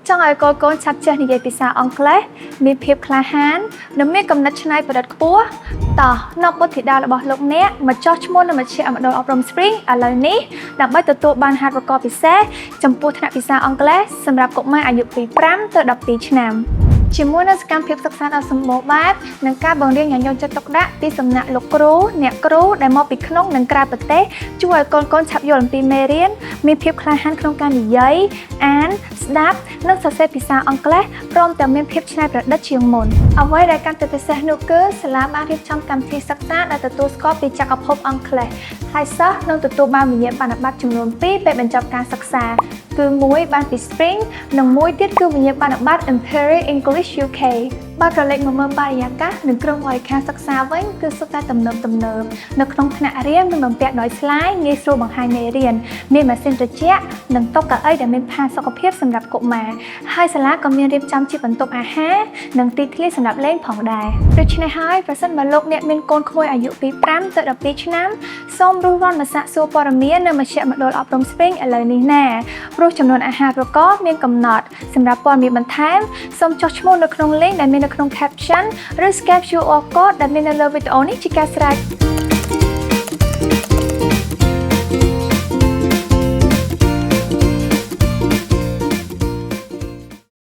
ចង់ឲ្យកូនឆាប់ចេះនិយាយភាសាអង់គ្លេសមានភាពក្លាហាននិងមានកំណត់ច្នៃប្រឌិតខ្ពស់តោះនៅបុត្រធីតារបស់លោកអ្នកមកចោះឈ្មោះនៅមជ្ឈមណ្ឌលអប់រំ Spring ឥឡូវនេះដើម្បីទទួលបានហាត់ប្រកបពិសេសចំពោះថ្នាក់ភាសាអង់គ្លេសសម្រាប់កុមារអាយុពី5ទៅ12ឆ្នាំជាមួយនឹងសកម្មភាពសិក្សាដ៏សម្បូរបែបនិងការបង្រៀនយ៉ាងយកចិត្តទុកដាក់ពីសំណាក់លោកគ្រូអ្នកគ្រូដែលមកពីក្នុងនិងក្រៅប្រទេសជួយឲ្យកូនឆាប់យល់អំពីមេរៀនមានភាពក្លាហានក្នុងការនិយាយអានស្ដាប់និងសរសេរភាសាអង់គ្លេសព្រមទាំងមានភាពច្នៃប្រឌិតជាងមុនអ្វីដែលកាន់តែពិសេសនោះគឺសាលាបានរៀបចំកម្មវិធីសិក្សាដែលទទួលស្គាល់ពីចក្រភពអង់គ្លេសហើយសិស្សនឹងទទួលបានវិញ្ញាបនបត្រចំនួន2ពេលបញ្ចប់ការសិក្សាគឺមួយបានពី Spring និងមួយទៀតគឺវិញ្ញាបនបត្រ Imperial English UK បើប្រឡេកមកមើលបរិយាកាសនិងក្រុមបរិការសិក្សាវិញគឺសុទ្ធតែទំនើបនៅក្នុងថ្នាក់រៀនមានបំពាក់ដោយស្លាយងាយស្រួលបង្ហាញមេរៀនមានម៉ាស៊ីនត្រជាក់និងតុកៅអីដែលមានផាសុខភាពសម្រាប់កុមារហើយសាលាក៏មានរៀបចំជាបន្ទប់អាហារនិងទីធ្លាសម្រាប់លេងផងដែរដូច្នេះហើយប្រសិនបើលោកអ្នកមានកូនក្មួយអាយុពី5ទៅ12ឆ្នាំសូមរួសរាន់មកសាកសួរព័ត៌មាននៅមជ្ឈមណ្ឌលអប់រំ Spring ឥឡូវនេះណាព្រោះចំនួនអាហារប្រកបមានកំណត់សម្រាប់ព័ត៌មានបន្ថែមសូមចុះឈ្មោះនៅក្នុង link ដែលមាននៅក្នុង caption ឬ scan QR code ដែលមាននៅលើវីដេអូនេះជាការស្រេច